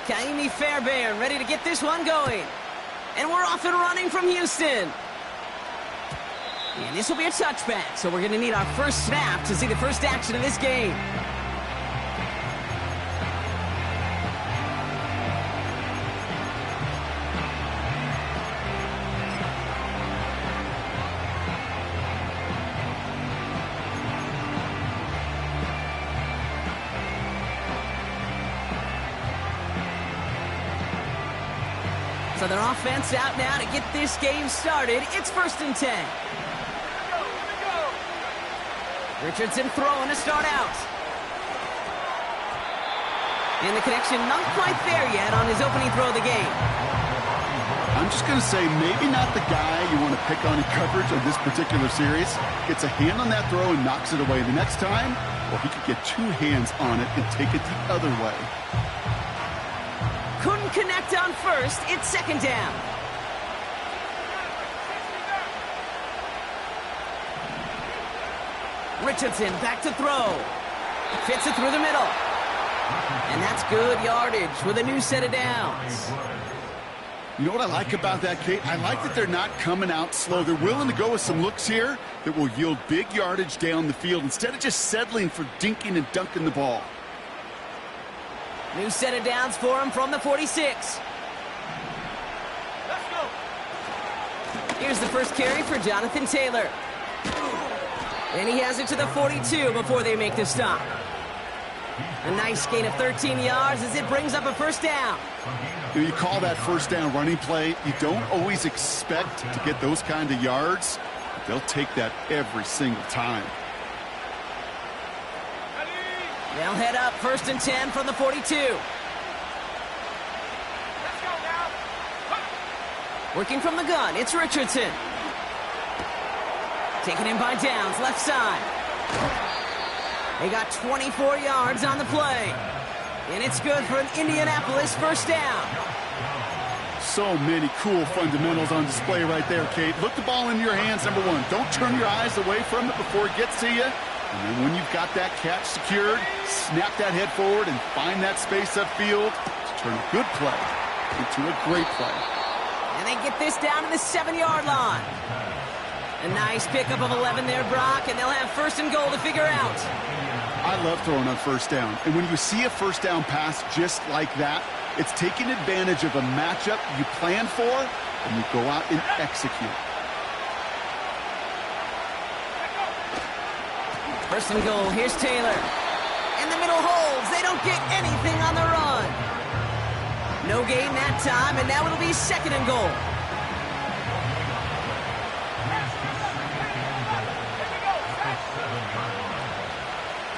Kaimi Fairbairn ready to get this one going. And we're off and running from Houston. And this will be a touchback, so we're going to need our first snap to see the first action of this game. So their offense out now to get this game started. It's 1st and 10. Richardson throwing to start out. And the connection not quite there yet on his opening throw of the game. I'm just going to say maybe not the guy you want to pick on in coverage of this particular series. Gets a hand on that throw and knocks it away. The next time, well, he could get 2 hands on it and take it the other way. Couldn't connect on first. It's 2nd down. Richardson back to throw. Fits it through the middle. And that's good yardage with a new set of downs. You know what I like about that, Kate? I like that they're not coming out slow. They're willing to go with some looks here that will yield big yardage down the field instead of just settling for dinking and dunking the ball. New set of downs for him from the 46. Let's go. Here's the first carry for Jonathan Taylor. And he has it to the 42 before they make the stop. A nice gain of 13 yards as it brings up a 1st down. You call that 1st down running play. You don't always expect to get those kind of yards. But they'll take that every single time. They'll head up 1st and 10 from the 42. Let's go now. Working from the gun, it's Richardson. Taken in by Downs, left side. They got 24 yards on the play. And it's good for an Indianapolis 1st down. So many cool fundamentals on display right there, Kate. Look the ball in your hands, number 1. Don't turn your eyes away from it before it gets to you. And then when you've got that catch secured, snap that head forward and find that space upfield to turn a good play into a great play. And they get this down to the 7-yard line. A nice pickup of 11 there, Brock, and they'll have 1st and goal to figure out. I love throwing on 1st down. And when you see a 1st down pass just like that, it's taking advantage of a matchup you plan for, and you go out and execute. 1st and goal, here's Taylor. In the middle holds, they don't get anything on the run. No gain that time, and now it'll be 2nd and goal.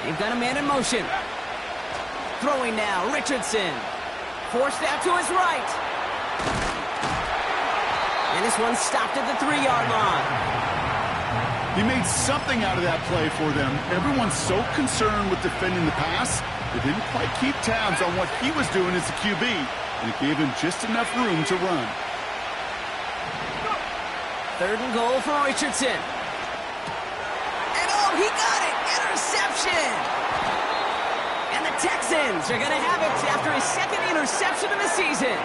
They've got a man in motion. Throwing now, Richardson. Forced out to his right. And this one stopped at the 3-yard line. He made something out of that play for them. Everyone's so concerned with defending the pass, they didn't quite keep tabs on what he was doing as a QB, and it gave him just enough room to run. 3rd and goal for Richardson. And oh, he got it! Interception! And the Texans are going to have it after his 2nd interception of the season.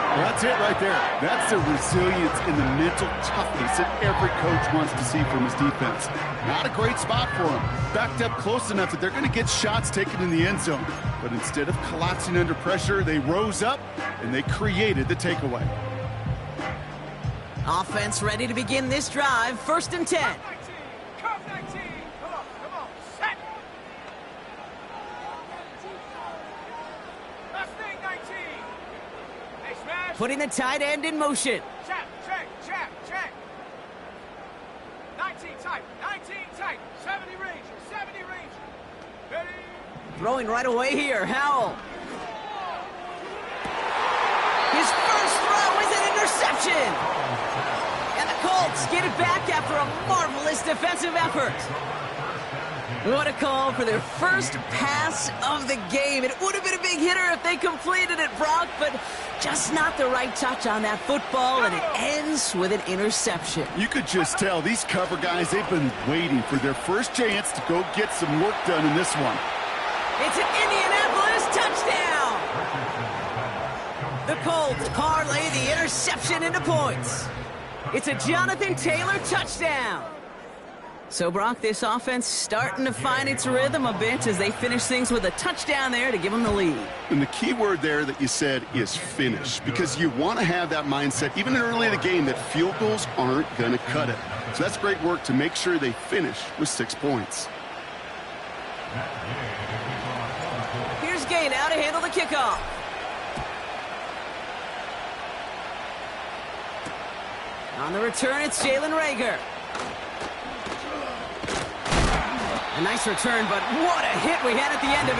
Well, that's it right there. That's the resilience and the mental toughness that every coach wants to see from his defense. Not a great spot for him. Backed up close enough that they're going to get shots taken in the end zone. But instead of collapsing under pressure, they rose up and they created the takeaway. Offense ready to begin this drive. 1st and 10. Come 19. Come on. Set. Last thing, 19. Hey, smash. Putting the tight end in motion. Check. 19 tight. 70 range. Ready. Throwing right away here, Howell. His first throw is an interception. And the Colts get it back after a marvelous defensive effort. What a call for their first pass of the game. It would have been a big hitter if they completed it, Brock, but just not the right touch on that football, and it ends with an interception. You could just tell these cover guys, they've been waiting for their first chance to go get some work done in this one. It's an Indianapolis touchdown! The Colts parlay the interception into points. It's a Jonathan Taylor touchdown. So, Brock, this offense starting to find its rhythm a bit as they finish things with a touchdown there to give them the lead. And the key word there that you said is finish, because you want to have that mindset, even early in the game, that field goals aren't going to cut it. So that's great work to make sure they finish with 6 points. Here's Gay now to handle the kickoff. On the return, it's Jalen Reagor. A nice return, but what a hit we had at the end of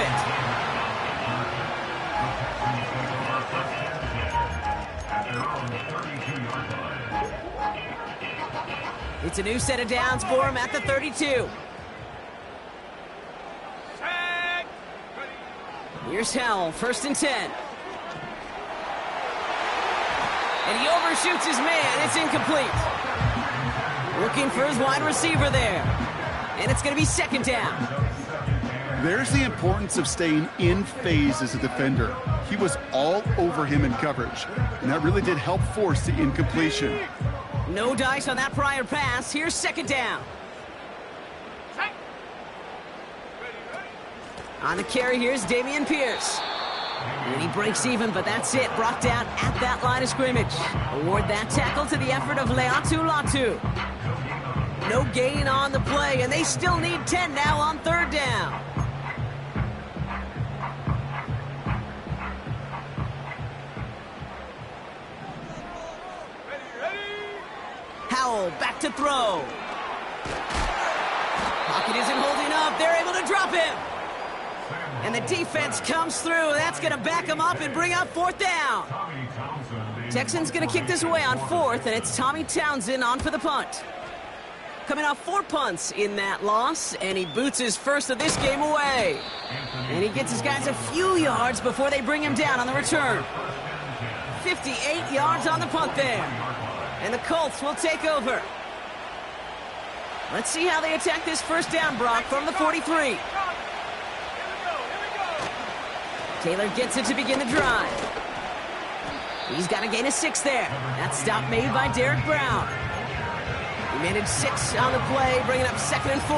it. It's a new set of downs for him at the 32. Here's Howell, 1st and 10. And he overshoots his man. It's incomplete. Looking for his wide receiver there. And it's going to be 2nd down. There's the importance of staying in phase as a defender. He was all over him in coverage, and that really did help force the incompletion. No dice on that prior pass. Here's 2nd down. On the carry, here's Dameon Pierce. And he breaks even, but that's it. Brought down at that line of scrimmage. Award that tackle to the effort of Leatu Latu. No gain on the play, and they still need 10 now on 3rd down. Howell back to throw. Pocket isn't holding up. They're able to drop him. And the defense comes through. That's going to back him up and bring up 4th down. Texans going to kick this away on 4th, and it's Tommy Townsend on for the punt. Coming off 4 punts in that loss, and he boots his first of this game away. And he gets his guys a few yards before they bring him down on the return. 58 yards on the punt there. And the Colts will take over. Let's see how they attack this 1st down, Brock, from the 43. Taylor gets it to begin the drive. He's got a gain of 6 there. That stop made by Derek Brown. He managed 6 on the play, bringing up 2nd and 4.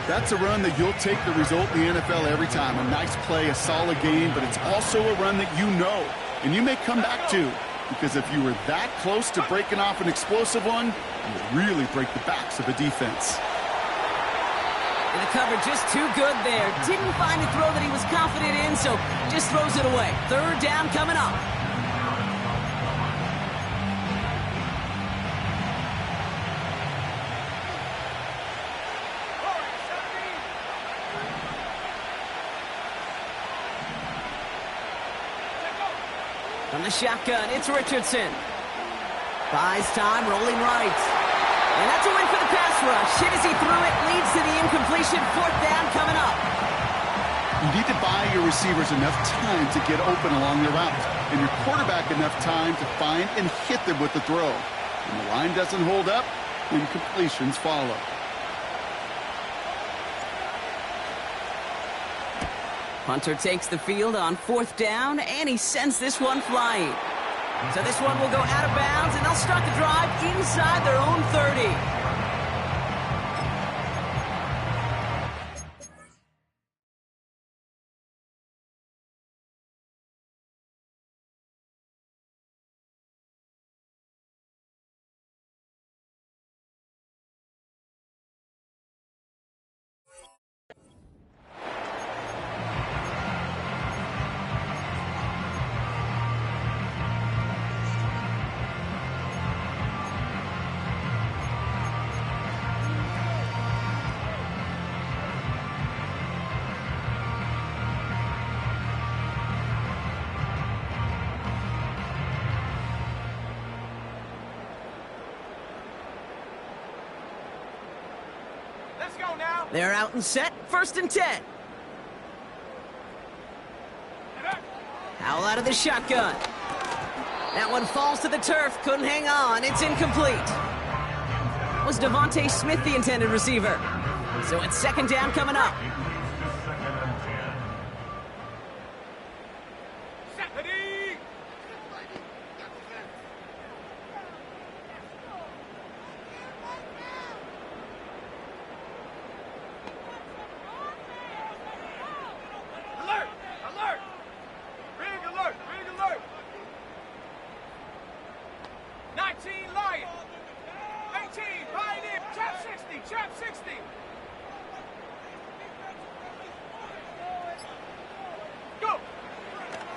That's a run that you'll take the result in the NFL every time. A nice play, a solid game, but it's also a run that you know, and you may come back to, because if you were that close to breaking off an explosive one, you really break the backs of a defense. And the cover just too good there. Didn't find a throw that he was confident in, so just throws it away. 3rd down coming up. From the shotgun, it's Richardson. Buys time, rolling right. And that's a win for the pass rush. Hit as he threw it, leads to the incompletion. 4th down coming up. You need to buy your receivers enough time to get open along the route, and your quarterback enough time to find and hit them with the throw. When the line doesn't hold up, incompletions follow. Hunter takes the field on 4th down, and he sends this one flying. So this one will go out of bounds, and they'll start the drive inside their own 30. They're out and set, 1st and 10. Howell out of the shotgun. That one falls to the turf, couldn't hang on, it's incomplete. Was Devontae Smith the intended receiver? So it's 2nd down coming up.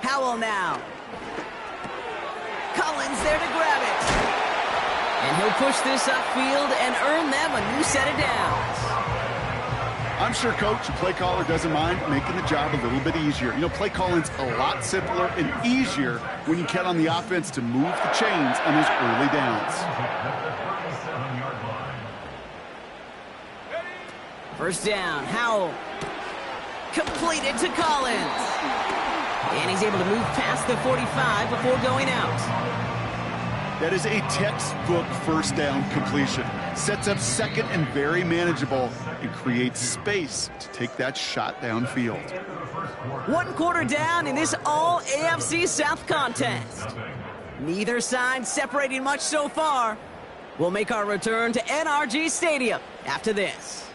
Howell now. Collins there to grab it. And he'll push this upfield and earn them a new set of downs. I'm sure Coach, the play caller, doesn't mind making the job a little bit easier. You know, play calling's a lot simpler and easier when you count on the offense to move the chains on those early downs. First down, Howell. Completed to Collins. And he's able to move past the 45 before going out. That is a textbook first down completion. Sets up second and very manageable and creates space to take that shot downfield. 1 quarter down in this all AFC South contest. Neither side separating much so far. We'll make our return to NRG Stadium after this.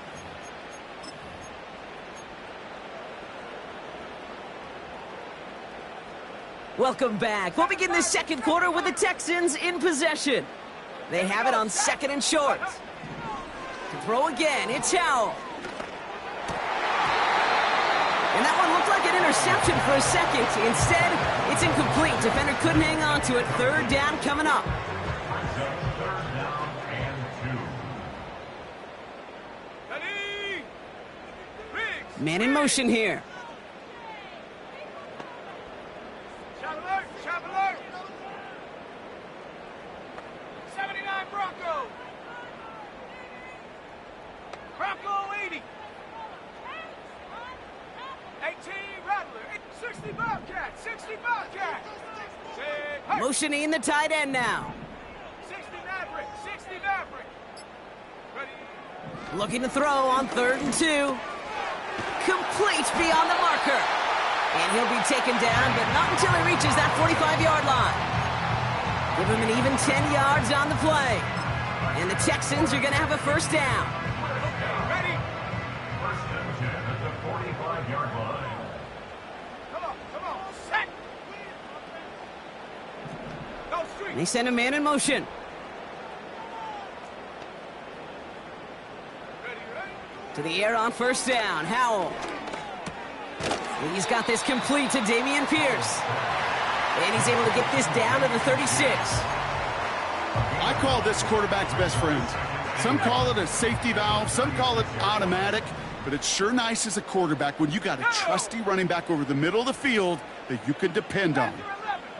Welcome back. We'll begin the second quarter with the Texans in possession. They have it on 2nd and short. To throw again, it's Howell. And that one looked like an interception for a second. Instead, it's incomplete. Defender couldn't hang on to it. 3rd down coming up. Man in motion here. Motioning the tight end now. 60 Maverick, 60 Maverick. Ready. Looking to throw on 3rd and 2. Complete beyond the marker. And he'll be taken down, but not until he reaches that 45-yard line. Give him an even 10 yards on the play. And the Texans are going to have a first down. Ready. First and 10 at the 45-yard line. Come on, set. No street. And they send a man in motion. To the air on first down, Howell. He's got this complete to Dameon Pierce. And he's able to get this down to the 36. I call this quarterback's best friend. Some call it a safety valve, some call it automatic, but it's sure nice as a quarterback when you got a trusty running back over the middle of the field that you can depend on.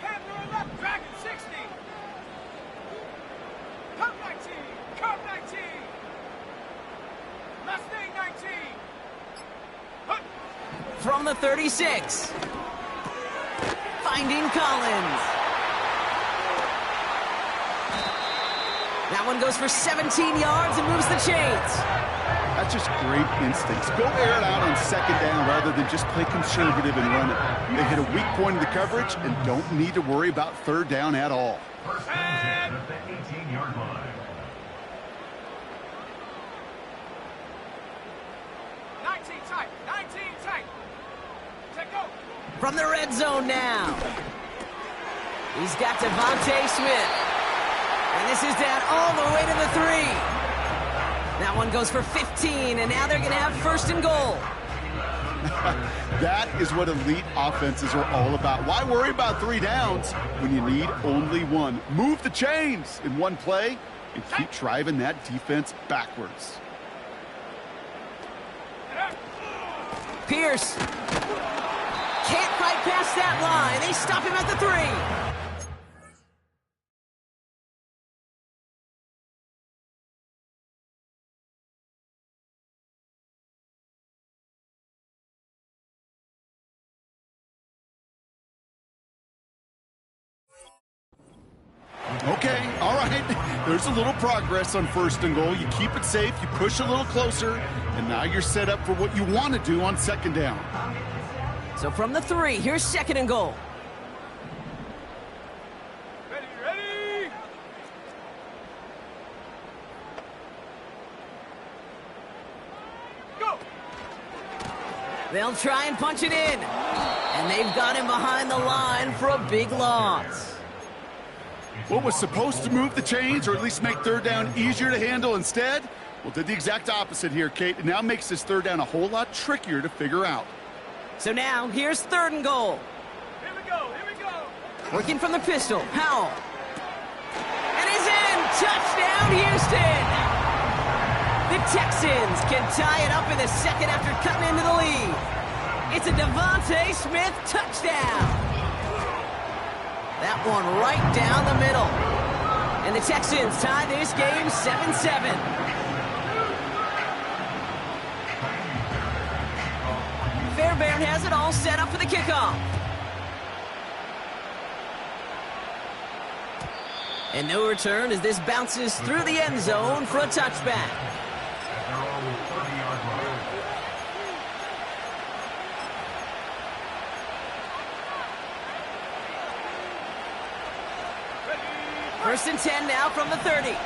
Panther 11, Dragon 60. Cup 19, Cup 19. Mustang 19. From the 36. Finding Collins. That one goes for 17 yards and moves the chains. That's just great instincts. Go air it out on 2nd down rather than just play conservative and run it. They hit a weak point in the coverage and don't need to worry about 3rd down at all. First and 10 at the 18-yard line. 19 tight, 19 tight. Take go. From the red zone now. He's got Devontae Smith. And this is down all the way to the 3. That one goes for 15, and now they're going to have 1st and goal. That is what elite offenses are all about. Why worry about 3 downs when you need only 1? Move the chains in one play and keep driving that defense backwards. Pierce can't fight past that line. They stop him at the 3. Okay, all right. There's a little progress on 1st and goal. You keep it safe, you push a little closer, and now you're set up for what you want to do on 2nd down. So from the 3, here's 2nd and goal. Ready, ready. Go. They'll try and punch it in. And they've got him behind the line for a big loss. What was supposed to move the chains or at least make 3rd down easier to handle instead? Well, did the exact opposite here, Kate. It now makes this 3rd down a whole lot trickier to figure out. So now, here's 3rd and goal. Here we go. Working from the pistol, Howell. And he's in! Touchdown, Houston! The Texans can tie it up in the second after cutting into the lead. It's a Devontae Smith touchdown. That one right down the middle. And the Texans tie this game 7-7. Fairbairn has it all set up for the kickoff. And no return as this bounces through the end zone for a touchback. First and 10 now from the 30.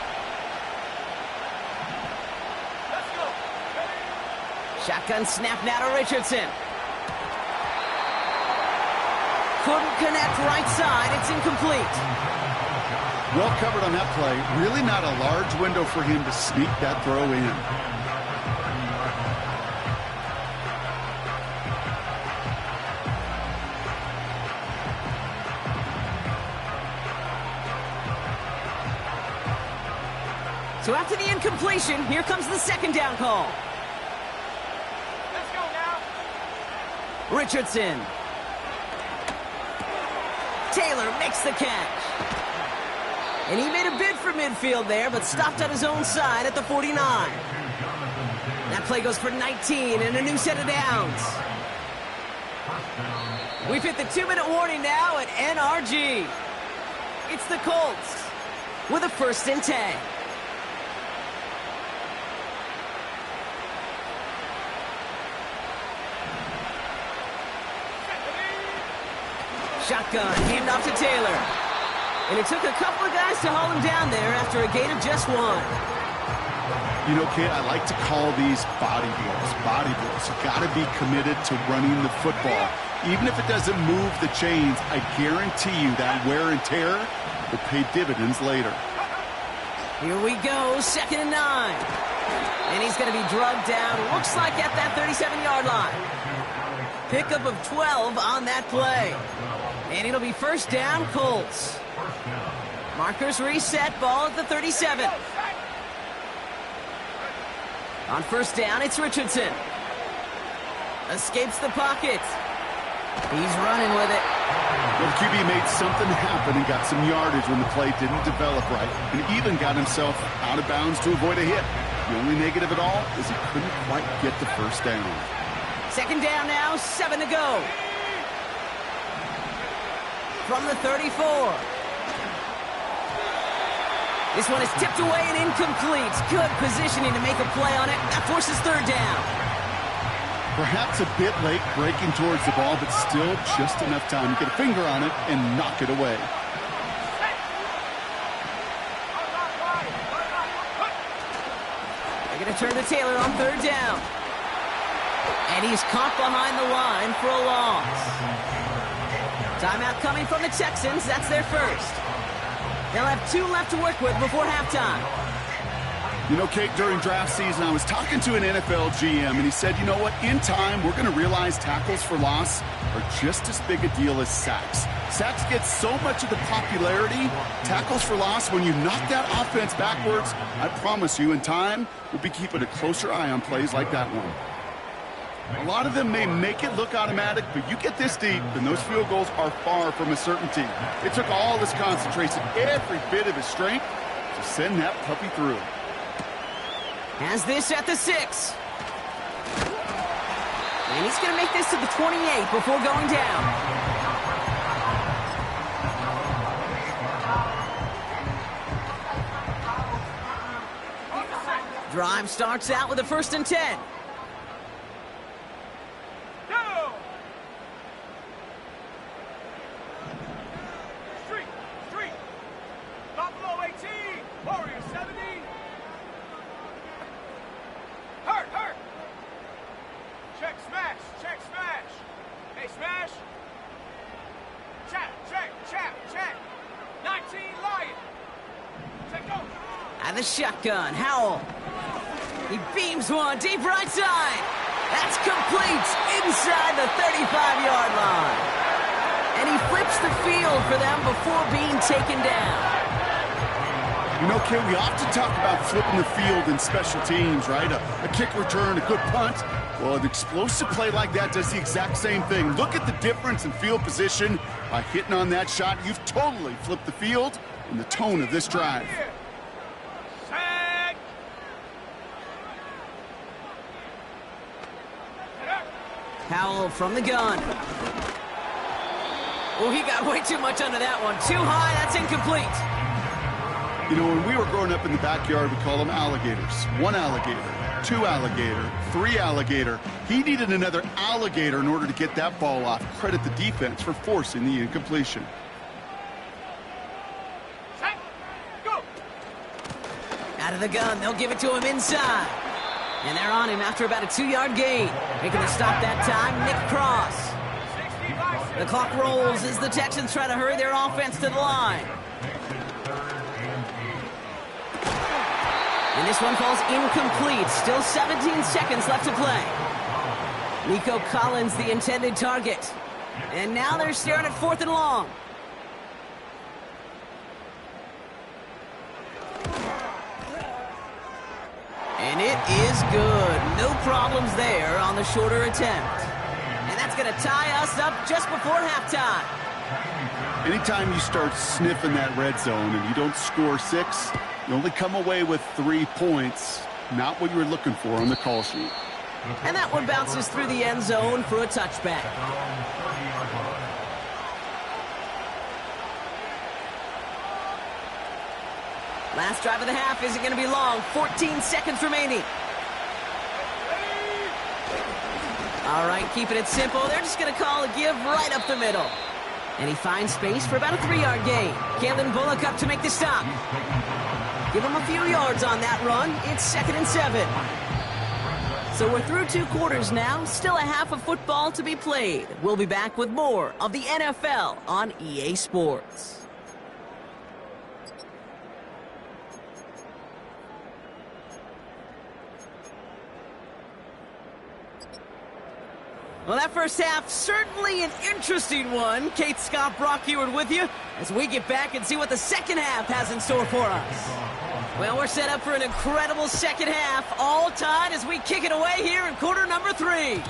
Shotgun snap now to Richardson. Couldn't connect right side. It's incomplete. Well covered on that play. Really not a large window for him to sneak that throw in. So after the incompletion, here comes the second down call. Let's go now. Richardson. Taylor makes the catch. And he made a bid for midfield there, but stopped on his own side at the 49. That play goes for 19 and a new set of downs. We've hit the 2-minute warning now at NRG. It's the Colts with a first and 10. Shotgun, handoff to Taylor. And it took a couple of guys to haul him down there after a gain of just one. You know, Kate, I like to call these body blows. Body blows. You've got to be committed to running the football. Even if it doesn't move the chains, I guarantee you that wear and tear will pay dividends later. Here we go, 2nd and 9. And he's going to be drugged down, looks like at that 37-yard line. Pickup of 12 on that play. And it'll be first down, Colts. Markers reset, ball at the 37. On first down, it's Richardson. Escapes the pocket. He's running with it. Well, the QB made something happen and got some yardage when the play didn't develop right, and even got himself out of bounds to avoid a hit. The only negative at all is he couldn't quite get the first down. Second down now, 7 to go. From the 34. This one is tipped away and incomplete. Good positioning to make a play on it. That forces third down. Perhaps a bit late breaking towards the ball, but still just enough time to get a finger on it and knock it away. They're going to turn to Taylor on third down. And he's caught behind the line for a loss. Timeout coming from the Texans. That's their first. They'll have 2 left to work with before halftime. You know, Kate, during draft season, I was talking to an NFL GM, and he said, you know what, in time, we're going to realize tackles for loss are just as big a deal as sacks. Sacks get so much of the popularity. Tackles for loss, when you knock that offense backwards, I promise you, in time, we'll be keeping a closer eye on plays like that one. A lot of them may make it look automatic, but you get this deep, and those field goals are far from a certainty. It took all his concentration, every bit of his strength, to send that puppy through. Has this at the 6. And he's going to make this to the 28 before going down. Drive starts out with a first and 10. The shotgun, Howell. He beams one deep right side. That's complete inside the 35-yard line. And And he flips the field for them before being taken down. You know, Kay, we often talk about flipping the field in special teams, right? A kick return, a good punt. Well, an explosive play like that does the exact same thing. Look at the difference in field position. By hitting on that shot, you've totally flipped the field and the tone of this drive. Set. Howell from the gun. Oh, he got way too much under that one. Too high, that's incomplete. You know, when we were growing up in the backyard, we call them alligators. 1 alligator, 2 alligator, 3 alligator. He needed another alligator in order to get that ball off. Credit the defense for forcing the incompletion. Set. Go. Out of the gun, they'll give it to him inside. And they're on him after about a 2-yard gain. Making the stop that time, Nick Cross. 60 by 60. The clock rolls as the Texans try to hurry their offense to the line. And this one falls incomplete. Still 17 seconds left to play. Nico Collins, the intended target. And now they're staring at 4th and long. And it is good. No problems there on the shorter attempt. And that's going to tie us up just before halftime. Anytime you start sniffing that red zone and you don't score 6, you only come away with 3 points. Not what you were looking for on the call sheet. And that one bounces through the end zone for a touchback. Last drive of the half isn't going to be long. 14 seconds remaining. All right, keeping it simple. They're just going to call a give right up the middle. And he finds space for about a 3-yard gain. Kalen Bullock up to make the stop. Give him a few yards on that run. It's 2nd and 7. So we're through 2 quarters now. Still a half of football to be played. We'll be back with more of the NFL on EA Sports. Well, that first half, certainly an interesting one. Kate Scott, Brock Heward with you as we get back and see what the second half has in store for us. Well, we're set up for an incredible second half, all tied as we kick it away here in quarter number 3.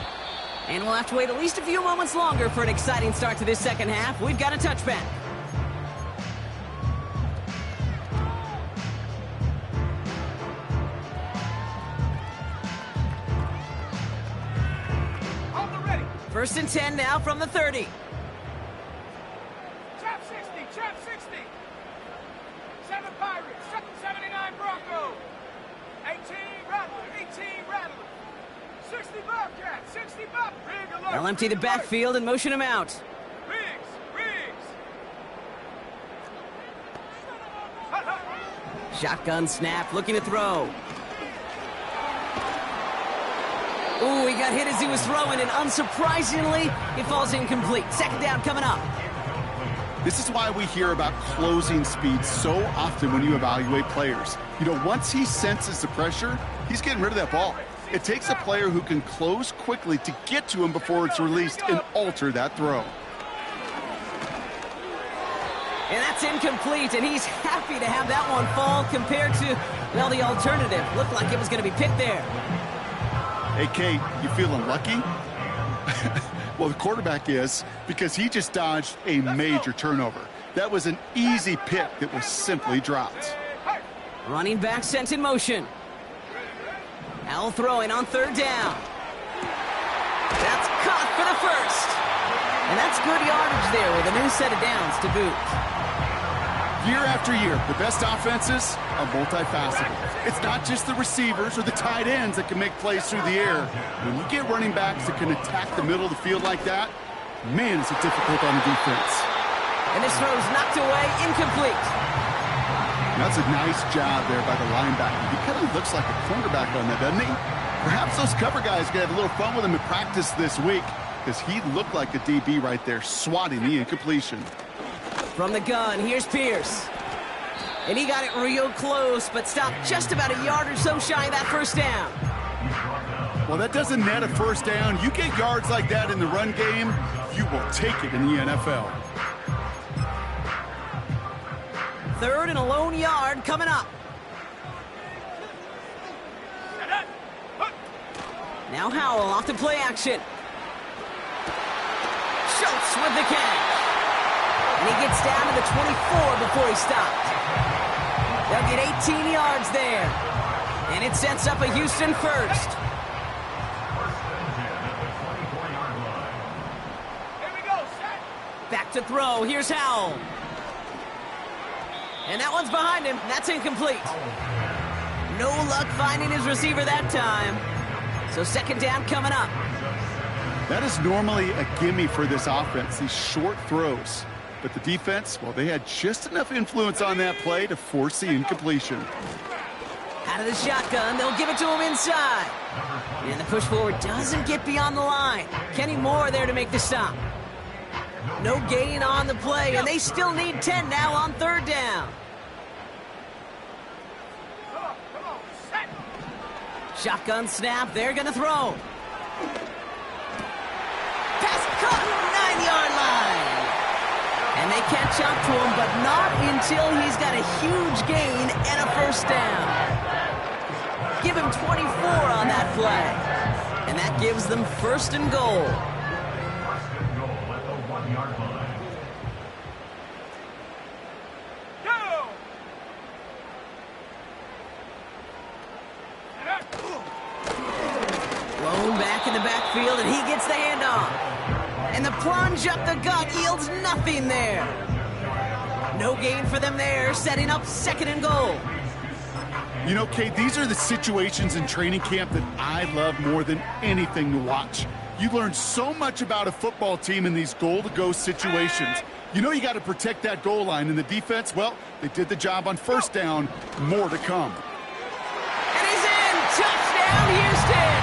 And we'll have to wait at least a few moments longer for an exciting start to this second half. We've got a touchback. First and 10 now from the 30. Trap 60, trap 60. 7 Pirates, 79 Bronco. 18 Rattler, 18 Rattler. 60 Bobcat, 60 Bob. Big alert. They'll empty the backfield and motion him out. Riggs, Riggs. Shotgun snap, looking to throw. Ooh, he got hit as he was throwing, and unsurprisingly, it falls incomplete. Second down coming up. This is why we hear about closing speed so often when you evaluate players. You know, once he senses the pressure, he's getting rid of that ball. It takes a player who can close quickly to get to him before it's released and alter that throw. And that's incomplete, and he's happy to have that one fall compared to, well, the alternative. Looked like it was going to be picked there. Hey, Kate, you feeling lucky? Well, the quarterback is, because he just dodged a major turnover. That was an easy pick that was simply dropped. Running back sent in motion. Al throwing on 3rd down. That's caught for the first. And that's good yardage there with a new set of downs to boot. Year after year, the best offenses are multifaceted. It's not just the receivers or the tight ends that can make plays through the air. When you get running backs that can attack the middle of the field like that, man, is it difficult on the defense. And this throw's knocked away, incomplete. That's a nice job there by the linebacker. He kind of looks like a cornerback on that, doesn't he? Perhaps those cover guys can have a little fun with him in practice this week, because he looked like a DB right there, swatting the incompletion. From the gun, here's Pierce. And he got it real close, but stopped just about a yard or so shy of that first down. Well, that doesn't net a first down. You get yards like that in the run game, you will take it in the NFL. 3rd and a lone yard coming up. Now Howell off to play action. Schultz with the catch. And he gets down to the 24 before he stops. They'll get 18 yards there. And it sets up a Houston first. Here we go, set. Back to throw. Here's Howell. And that one's behind him. That's incomplete. No luck finding his receiver that time. So 2nd down coming up. That is normally a gimme for this offense, these short throws. But the defense, well, they had just enough influence on that play to force the incompletion. Out of the shotgun, they'll give it to him inside. And the push forward doesn't get beyond the line. Kenny Moore there to make the stop. No gain on the play, and they still need 10 now on 3rd down. Come on, set. Shotgun snap, they're going to throw. Pass caught, 9-yard line. And they catch up to him, but not until he's got a huge gain and a 1st down. Give him 24 on that play. And that gives them 1st and goal. 1st and goal at the 1-yard line. Go! Blown back in the backfield, and he gets the handoff. And the plunge up the gut yields nothing there. No gain for them there, setting up 2nd and goal. You know, Kate, these are the situations in training camp that I love more than anything to watch. You learn so much about a football team in these goal-to-go situations. You know you got to protect that goal line, and the defense, well, they did the job on 1st down. More to come. And he's in! Touchdown, Houston!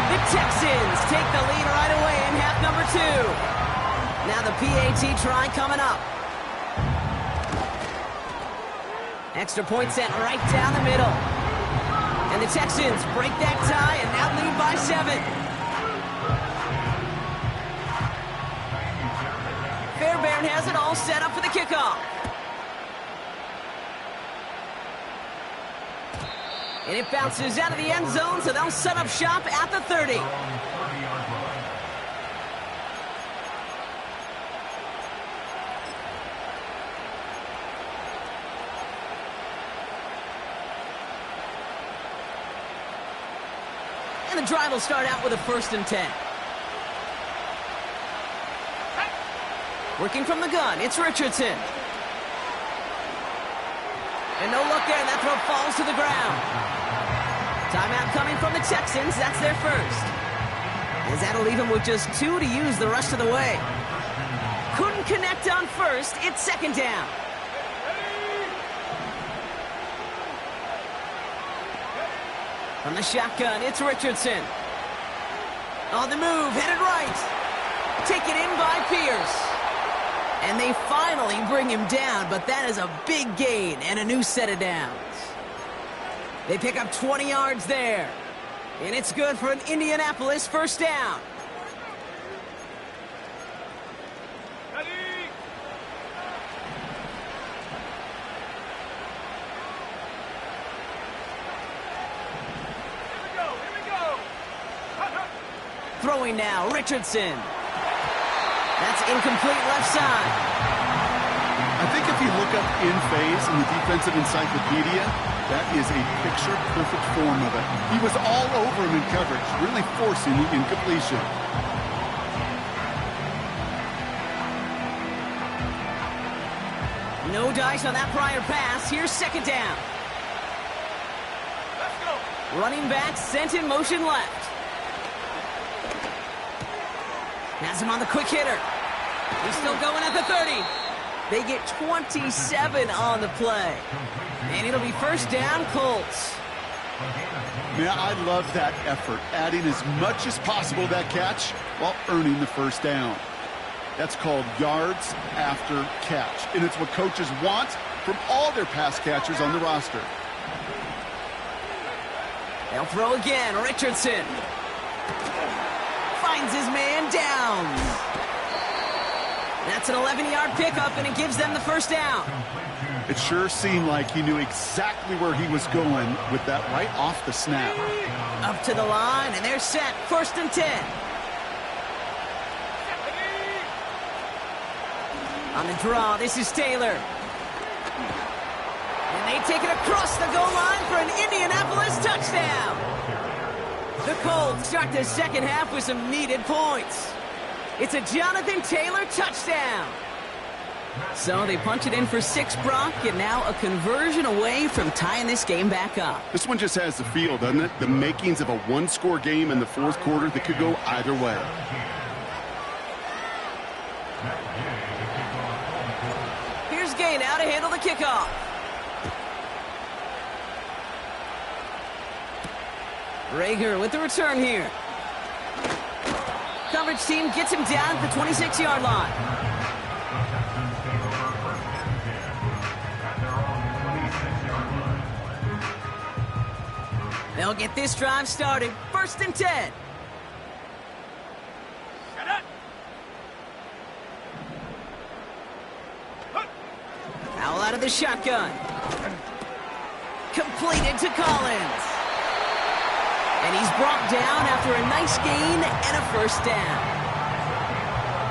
The Texans take the lead right away in half number 2. Now the PAT try coming up. Extra point set right down the middle. And the Texans break that tie and now lead by 7. Fairbairn has it all set up for the kickoff. And it bounces out of the end zone, so they'll set up shop at the 30. And the drive will start out with a 1st and 10. Working from the gun, it's Richardson. And no look there, that throw falls to the ground. Timeout coming from the Texans, that's their 1st. As that'll leave them with just 2 to use the rest of the way. Couldn't connect on 1st, it's 2nd down. From the shotgun, it's Richardson. On the move, headed right. Taken in by Pierce. And they finally bring him down, but that is a big gain and a new set of downs. They pick up 20 yards there. And it's good for an Indianapolis 1st down. Ready? Here we go. Throwing now, Richardson. That's incomplete left side. I think if you look up in phase in the defensive encyclopedia, that is a picture-perfect form of it. He was all over him in coverage, really forcing the incompletion. No dice on that prior pass. Here's 2nd down. Let's go. Running back sent in motion left. Has him on the quick hitter. He's still going at the 30. They get 27 on the play. And it'll be 1st down, Colts. Yeah, I love that effort, adding as much as possible to that catch while earning the 1st down. That's called yards after catch, and it's what coaches want from all their pass catchers on the roster. They'll throw again, Richardson. Finds his man down. That's an 11-yard pickup, and it gives them the first down. It sure seemed like he knew exactly where he was going with that right off the snap. Up to the line, and they're set. 1st and 10. On the draw, this is Taylor. And they take it across the goal line for an Indianapolis touchdown. The Colts start the second half with some needed points. It's a Jonathan Taylor touchdown. So they punch it in for 6, Brock, and now a conversion away from tying this game back up. This one just has the feel, doesn't it? The makings of a one-score game in the 4th quarter that could go either way. Here's Gay now to handle the kickoff. Rager with the return here. Coverage team gets him down at the 26-yard line. They'll get this drive started. 1st and 10. Shut up. Foul out of the shotgun. Completed to Collins. And he's brought down after a nice gain and a 1st down.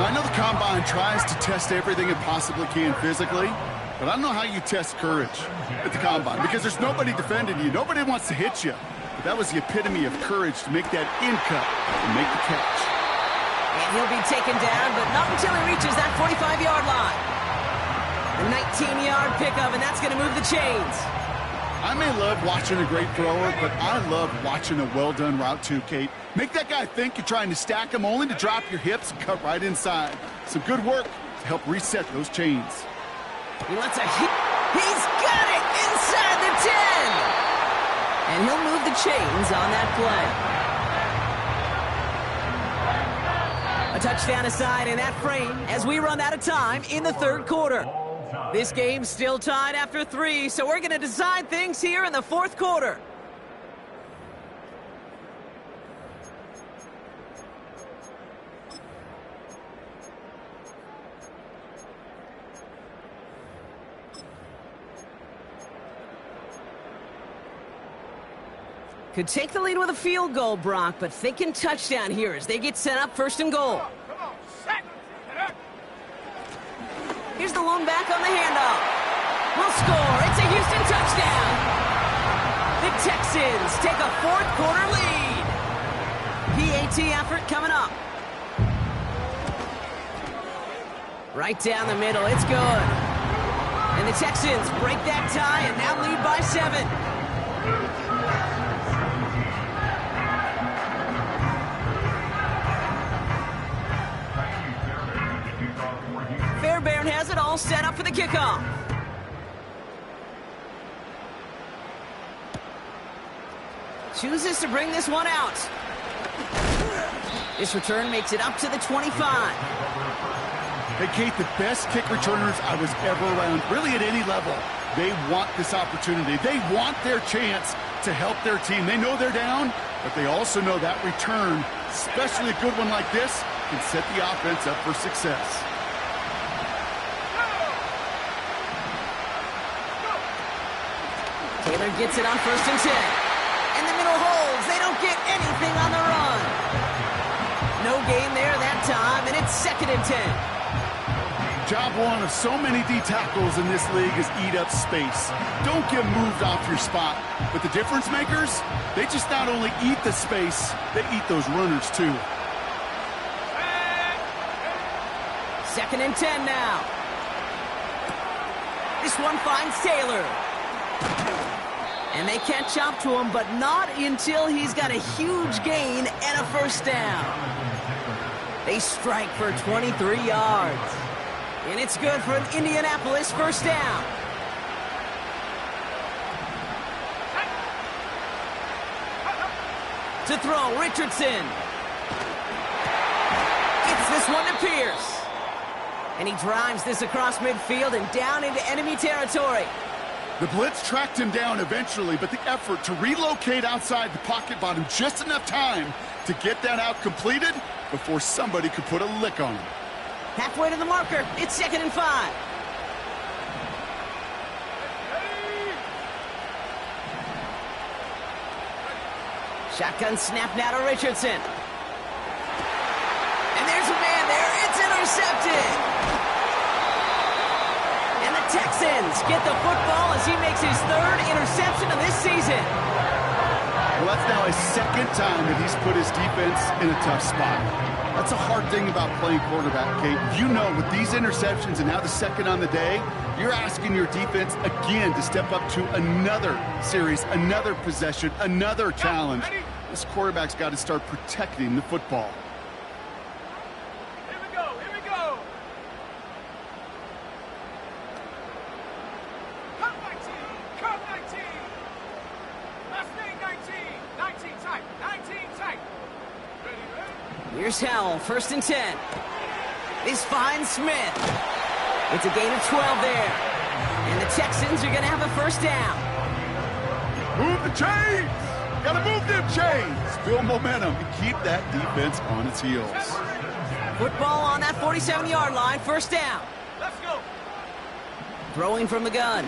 I know the Combine tries to test everything it possibly can physically, but I don't know how you test courage at the Combine because there's nobody defending you. Nobody wants to hit you. But that was the epitome of courage to make that in-cut and make the catch. And he'll be taken down, but not until he reaches that 45-yard line. A 19-yard pickup, and that's going to move the chains. I may love watching a great thrower, but I love watching a well-done route too, Kate. Make that guy think you're trying to stack him only to drop your hips and cut right inside. Some good work to help reset those chains. He lets a hit. He's got it inside the 10. And he'll move the chains on that play. A touchdown aside in that frame as we run out of time in the 3rd quarter. This game's still tied after 3, so we're going to decide things here in the 4th quarter. Could take the lead with a field goal, Brock, but thinking touchdown here as they get set up 1st and goal. Come on, set. Get up. Here's the lone back on the handoff. Will score. It's a Houston touchdown. The Texans take a 4th quarter lead. PAT effort coming up. Right down the middle. It's good. And the Texans break that tie and now lead by 7. Fairbairn has it all set up for the kickoff. Chooses to bring this one out. This return makes it up to the 25. Hey, Kate, the best kick returners I was ever around, really at any level, they want this opportunity. They want their chance to help their team. They know they're down, but they also know that return, especially a good one like this, can set the offense up for success. Taylor gets it on 1st and 10. And the middle holds. They don't get anything on the run. No gain there that time, and it's 2nd and 10. Job one of so many D tackles in this league is eat up space. Don't get moved off your spot. But the difference makers, they just not only eat the space, they eat those runners too. 2nd and 10 now. This one finds Taylor. And they catch up to him, but not until he's got a huge gain and a 1st down. They strike for 23 yards. And it's good for an Indianapolis 1st down. To throw, Richardson. Gets this one to Pierce. And he drives this across midfield and down into enemy territory. The blitz tracked him down eventually, but the effort to relocate outside the pocket bought him just enough time to get that out completed before somebody could put a lick on him. Halfway to the marker. It's 2nd and 5. Shotgun snap now to Richardson. And there's a man there. It's intercepted. And the Texans get the football as he makes his 3rd interception of this season. Well, that's now his 2nd time that he's put his defense in a tough spot. That's a hard thing about playing quarterback, Kate. You know, with these interceptions and now the 2nd on the day, you're asking your defense again to step up to another series, another possession, another challenge. This quarterback's got to start protecting the football. Here we go, here we go. Cut 19, cut 19. Last name 19, 19 tight, 19 tight. Ready, ready? Here's Howell, 1st and 10. This finds Smith. It's a gain of 12 there. And the Texans are going to have a 1st down. Move the chains! Gotta move them chains! Build momentum and keep that defense on its heels. Football on that 47-yard line, 1st down. Let's go. Throwing from the gun.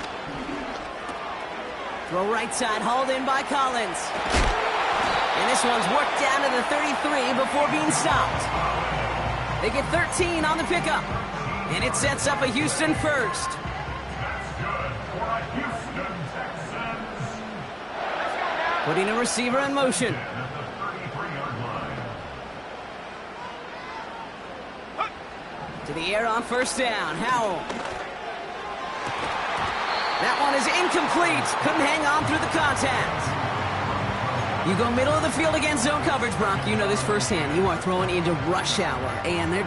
Throw right side, hauled in by Collins. And this one's worked down to the 33 before being stopped. They get 13 on the pickup. And it sets up a Houston 1st. Putting a receiver in motion. To the air on 1st down. Howell. That one is incomplete. Couldn't hang on through the contact. You go middle of the field against zone coverage, Brock. You know this firsthand. You are throwing into rush hour. And there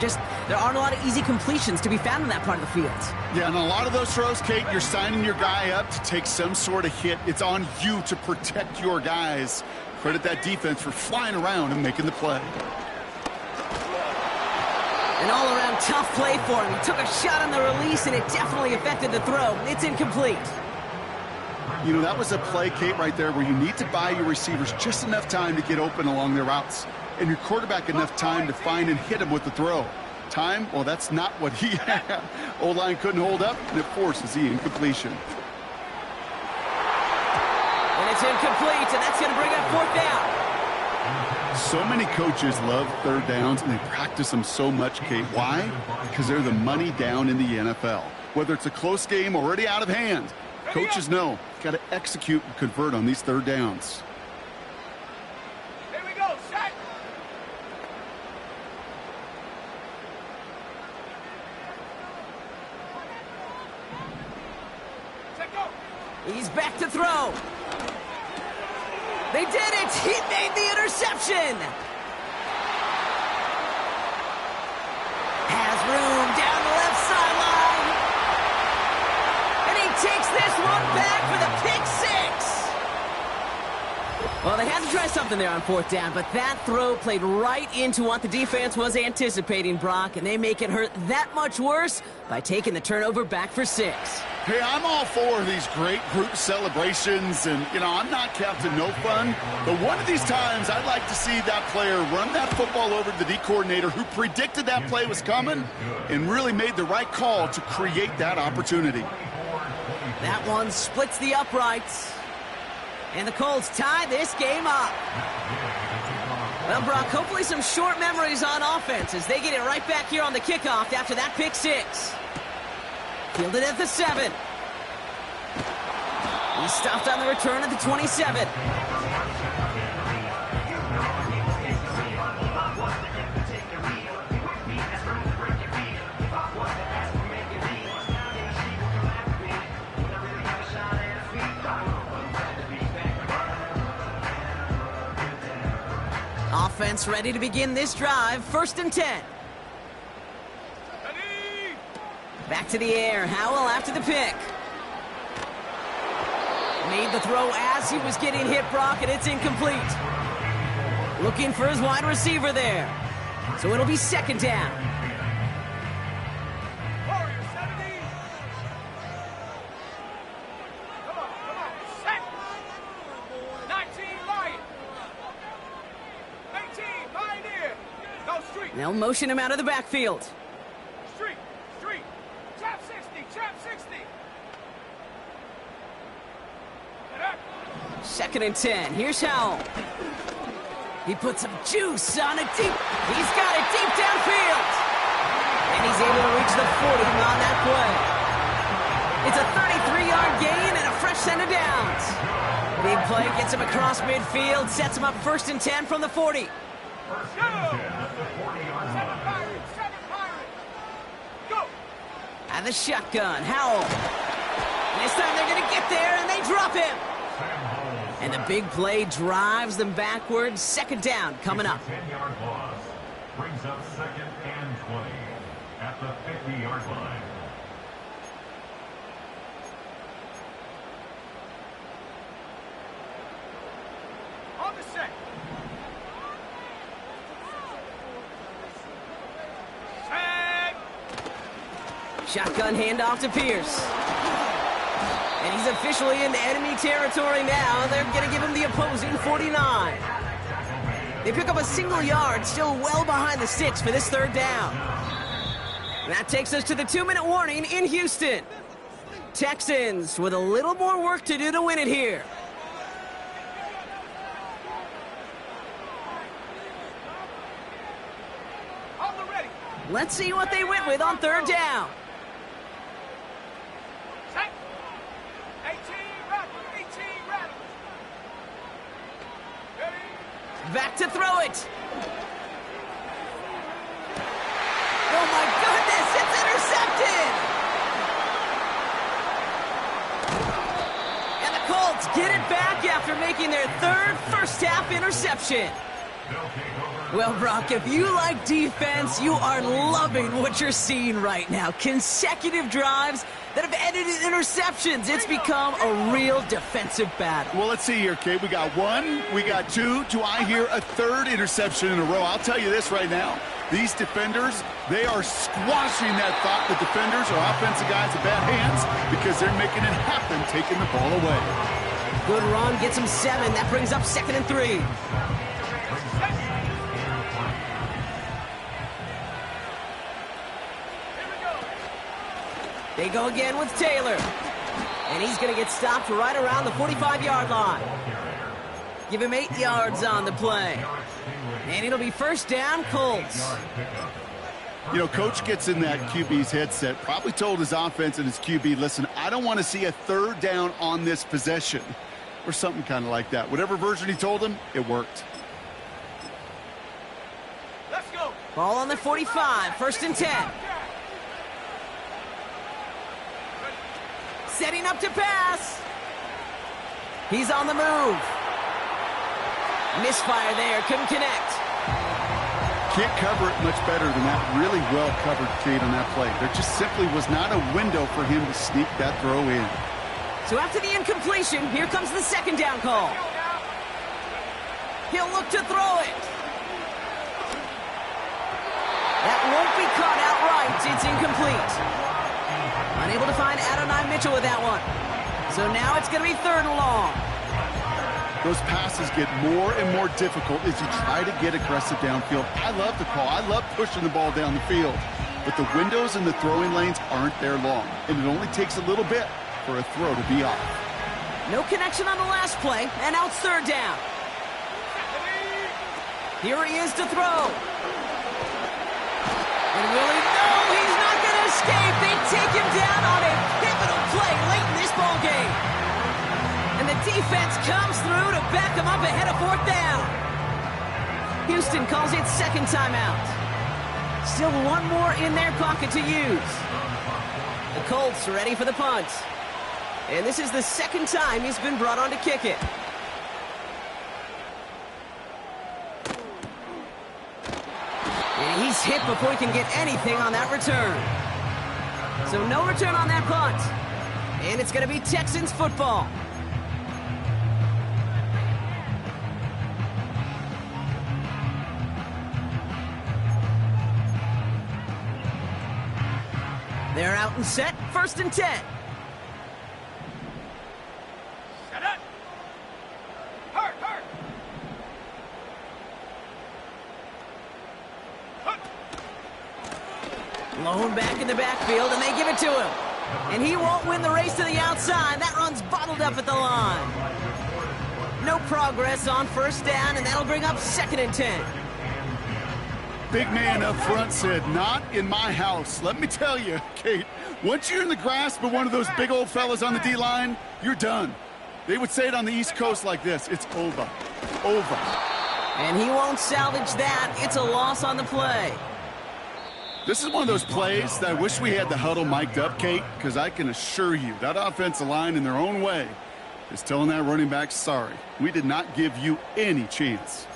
aren't a lot of easy completions to be found in that part of the field. Yeah, and a lot of those throws, Kate, you're signing your guy up to take some sort of hit. It's on you to protect your guys. Credit that defense for flying around and making the play. An all-around tough play for him. He took a shot on the release, and it definitely affected the throw. It's incomplete. You know, that was a play, Kate, right there where you need to buy your receivers just enough time to get open along their routes, and your quarterback enough time to find and hit him with the throw. Time? Well, that's not what he had. O-line couldn't hold up, and it forces the incompletion. And it's incomplete, and that's going to bring up 4th down. So many coaches love 3rd downs, and they practice them so much, Kate. Why? Because they're the money down in the NFL. Whether it's a close game already out of hand, coaches know got to execute and convert on these 3rd downs. Here we go, set. Set, go. He's back to throw. They did it! He made the interception! Has room down the left sideline. And he takes this one back for the pick 6. Well, they had to try something there on 4th down, but that throw played right into what the defense was anticipating, Brock, and they make it hurt that much worse by taking the turnover back for 6. Hey, I'm all for these great group celebrations, and, you know, I'm not Captain No Fun, but one of these times I'd like to see that player run that football over to the D coordinator who predicted that play was coming and really made the right call to create that opportunity. That one splits the uprights, and the Colts tie this game up. Well, Brock, hopefully some short memories on offense as they get it right back here on the kickoff after that pick 6. Fielded at the 7. He stopped on the return at the 27. Offense ready to begin this drive. 1st and 10. Back to the air. Howell after the pick. Made the throw as he was getting hit, Brock, and it's incomplete. Looking for his wide receiver there. So it'll be 2nd down. Warrior 70. Come on, set. 19, Lion. 18, Pioneer. Go street. They'll motion him out of the backfield. 2nd and 10. Here's Howell. He put some juice on it deep. He's got it deep downfield. And he's able to reach the 40 on that play. It's a 33-yard gain and a fresh set of downs. Big play gets him across midfield, sets him up 1st and 10 from the 40. First and 10 at the 40-yard line. 7 Pirates, 7 Pirates. Go. And the shotgun, Howell. And this time they're going to get there, and they drop him. And the big play drives them backwards. 2nd down coming up. 10-yard loss brings up 2nd and 20 at the 50-yard line. On the set. Set. Shotgun handoff to Pierce. And he's officially into enemy territory now. They're going to give him the opposing 49. They pick up a single yard, still well behind the sticks for this 3rd down. And that takes us to the 2-minute warning in Houston. Texans with a little more work to do to win it here. On the ready. Let's see what they went with on 3rd down. Set. 18 Rattler, 18 Rattler. Ready. Back to throw it. Oh my goodness, it's intercepted! And the Colts get it back after making their 3rd first-half interception. Well, Brock, if you like defense, you are loving what you're seeing right now. Consecutive drives that have ended in interceptions. It's become a real defensive battle. Well, let's see here, Kate. We got 1, we got 2. Do I hear a 3rd interception in a row? I'll tell you this right now. These defenders, they are squashing that thought that defenders or offensive guys have bad hands because they're making it happen, taking the ball away. Good run, gets him 7. That brings up 2nd and 3. They go again with Taylor. And he's going to get stopped right around the 45-yard line. Give him 8 yards on the play. And it'll be 1st down, Colts. You know, Coach gets in that QB's headset, probably told his offense and his QB, listen, I don't want to see a 3rd down on this possession. Or something kind of like that. Whatever version he told him, it worked. Let's go. Ball on the 45, 1st and 10. Setting up to pass. He's on the move. Misfire there, couldn't connect. Can't cover it much better than that. Really well covered, Kate, on that play. There just simply was not a window for him to sneak that throw in. So after the incompletion, here comes the 2nd down call. He'll look to throw it. That won't be caught outright. It's incomplete. Unable to find Adonai Mitchell with that one. So now it's going to be 3rd and long. Those passes get more and more difficult as you try to get aggressive downfield. I love the call. I love pushing the ball down the field. But the windows in the throwing lanes aren't there long. And it only takes a little bit for a throw to be off. No connection on the last play, and now it's 3rd down. Here he is to throw. And will he? No, he's not going to escape. They take him down on a pivotal play late in this ball game. And the defense comes through to back him up ahead of 4th down. Houston calls it 2nd timeout. Still 1 more in their pocket to use. The Colts are ready for the punt. And this is the 2nd time he's been brought on to kick it. And he's hit before he can get anything on that return. So no return on that punt. And it's going to be Texans football. They're out and set, 1st and 10. Set up. Hurt. Lone back in the backfield, and they give it to him. And he won't win the race to the outside. That run's bottled up at the line. No progress on first down, and that'll bring up 2nd and 10. Big man up front said, not in my house. Let me tell you, Kate, once you're in the grasp of one of those big old fellas on the D-line, you're done. They would say it on the East Coast like this, it's over. Over. And he won't salvage that. It's a loss on the play. This is one of those plays that I wish we had the huddle mic'd up, Kate, because I can assure you that offensive line in their own way is telling that running back, sorry, we did not give you any chance.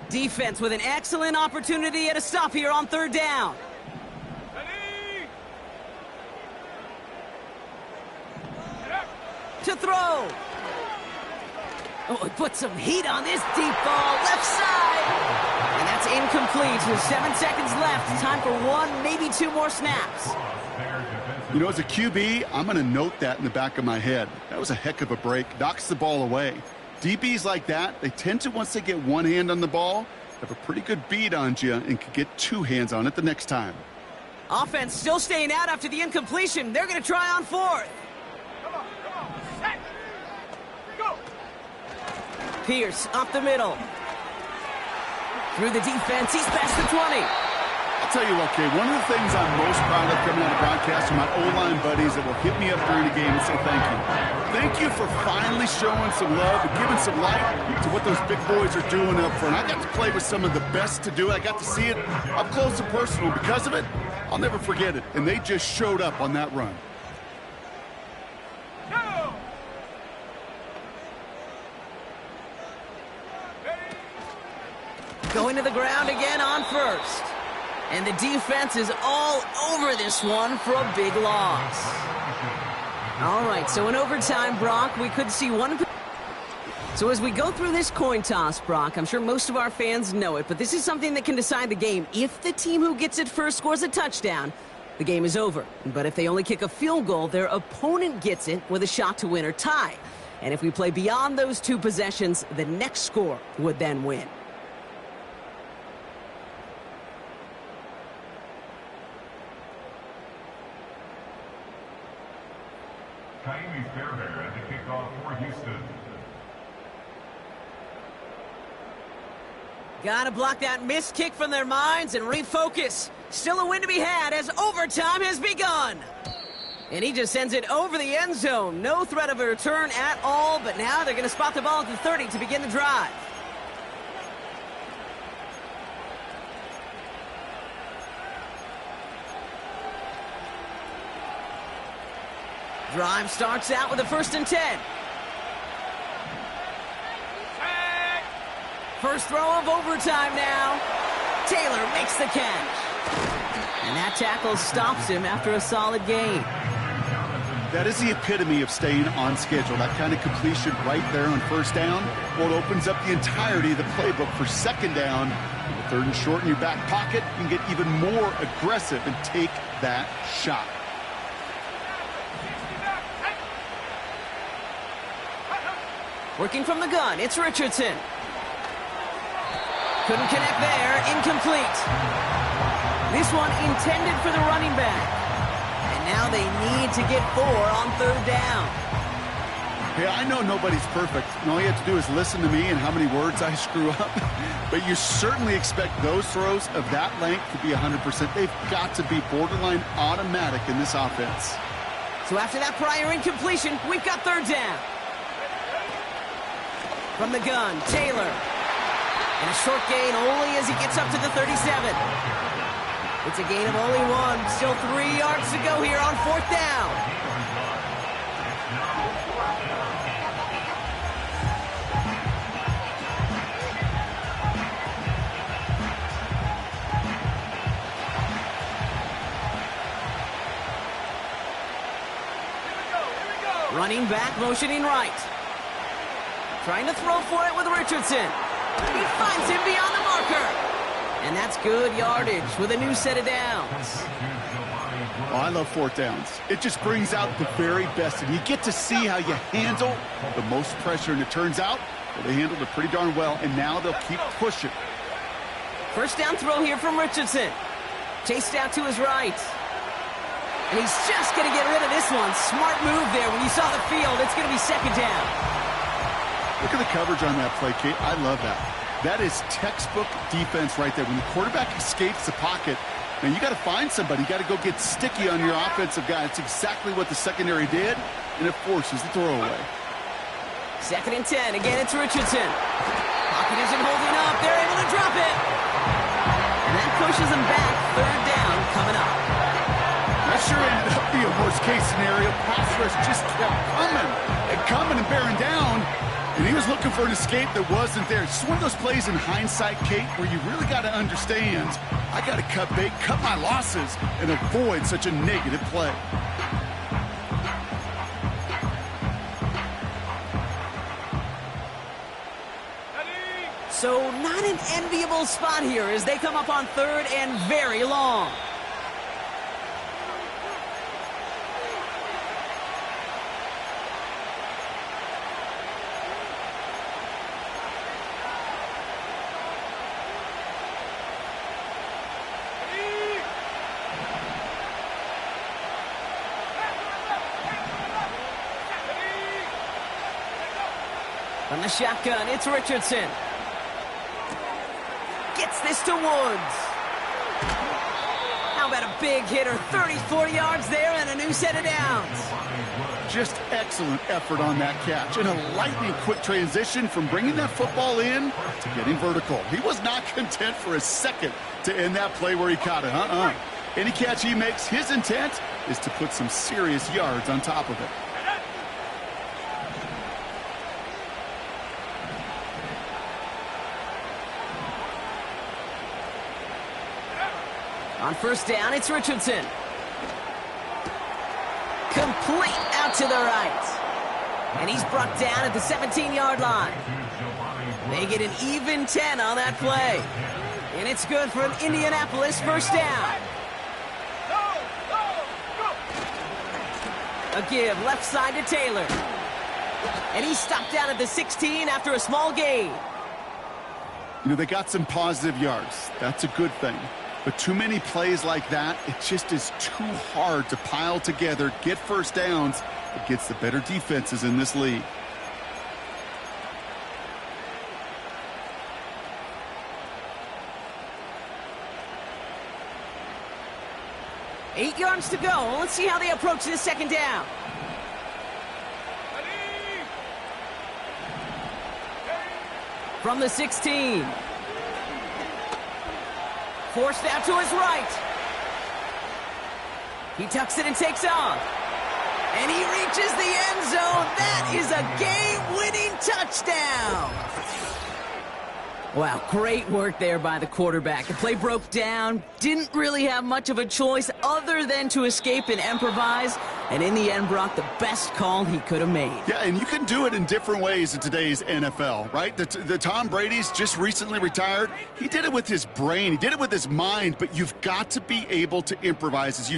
Defense with an excellent opportunity at a stop here on 3rd down. To throw. Oh, he put some heat on this deep ball, left side. And that's incomplete with 7 seconds left. Time for 1, maybe 2 more snaps. You know, as a QB, I'm going to note that in the back of my head. That was a heck of a break. Knocks the ball away. DBs like that, they tend to, once they get one hand on the ball, have a pretty good beat on you and can get 2 hands on it the next time. Offense still staying out after the incompletion. They're going to try on 4th. Pierce up the middle. Through the defense, he's past the 20. I'll tell you what, Kate, one of the things I'm most proud of coming out of broadcast are my O-line buddies that will hit me up during the game and say thank you. Thank you for finally showing some love and giving some light to what those big boys are doing up front. I got to play with some of the best to do it. I got to see it up close and personal. Because of it, I'll never forget it. And they just showed up on that run. Going to the ground again on 1st. And the defense is all over this one for a big loss. All right, so in overtime, Brock, we could see one. So as we go through this coin toss, Brock, I'm sure most of our fans know it, but this is something that can decide the game. If the team who gets it first scores a touchdown, the game is over. But if they only kick a field goal, their opponent gets it with a shot to win or tie. And if we play beyond those 2 possessions, the next score would then win. Fairbairn at the kickoff for Houston. Gotta block that missed kick from their minds and refocus. Still a win to be had as overtime has begun. And he just sends it over the end zone. No threat of a return at all, but now they're going to spot the ball at the 30 to begin the drive. Drive starts out with a 1st and 10. First throw of overtime now. Taylor makes the catch. And that tackle stops him after a solid gain. That is the epitome of staying on schedule. That kind of completion right there on 1st down. Well, it opens up the entirety of the playbook for 2nd down. With 3rd and short in your back pocket, you can get even more aggressive and take that shot. Working from the gun, it's Richardson. Couldn't connect there, incomplete. This one intended for the running back. And now they need to get 4 on 3rd down. Hey, I know nobody's perfect, and all you have to do is listen to me and how many words I screw up. But you certainly expect those throws of that length to be 100%. They've got to be borderline automatic in this offense. So after that prior incompletion, we've got 3rd down. From the gun, Taylor. And a short gain only as he gets up to the 37. It's a gain of only 1. Still 3 yards to go here on 4th down. Running back, motioning right. Trying to throw for it with Richardson. He finds him beyond the marker. And that's good yardage with a new set of downs. Oh, I love 4th downs. It just brings out the very best. And you get to see how you handle the most pressure. And it turns out, well, they handled it pretty darn well. And now they'll keep pushing. First down throw here from Richardson. Chased out to his right. And he's just going to get rid of this one. Smart move there. When you saw the field, it's going to be second down. Look at the coverage on that play, Kate. I love that. That is textbook defense right there. When the quarterback escapes the pocket, man, you got to find somebody. You got to go get sticky on your offensive guy. It's exactly what the secondary did, and it forces the throwaway. Second and 10. Again, it's Richardson. Pocket isn't holding up. They're able to drop it. And that pushes them back. Third down coming up. That sure ended up being a worst-case scenario. Pass rush just kept coming and bearing down. And he was looking for an escape that wasn't there. It's just one of those plays in hindsight, Kate, where you really got to understand, I got to cut bait, cut my losses, and avoid such a negative play. So not an enviable spot here as they come up on third and very long. From the shotgun, it's Richardson. Gets this to Woods. How about a big hitter? 30, 40 yards there and a new set of downs. Just excellent effort on that catch. And a lightning quick transition from bringing that football in to getting vertical. He was not content for a second to end that play where he caught it. Any catch he makes, his intent is to put some serious yards on top of it. On first down, it's Richardson. Complete out to the right. And he's brought down at the 17-yard line. They get an even 10 on that play. And it's good for an Indianapolis first down. A give left side to Taylor. And he's stopped down at the 16 after a small gain. You know, they got some positive yards. That's a good thing. But too many plays like that, it just is too hard to pile together, get first downs against the better defenses in this league. Eight yards to go. Let's see how they approach this second down. From the 16. Forced out to his right. He tucks it and takes off. And he reaches the end zone. That is a game-winning touchdown. Wow, great work there by the quarterback. The play broke down. Didn't really have much of a choice other than to escape and improvise. And in the end, brought the best call he could have made. Yeah, and you can do it in different ways in today's NFL, right? The Tom Brady's just recently retired. He did it with his brain. He did it with his mind. But you've got to be able to improvise, as you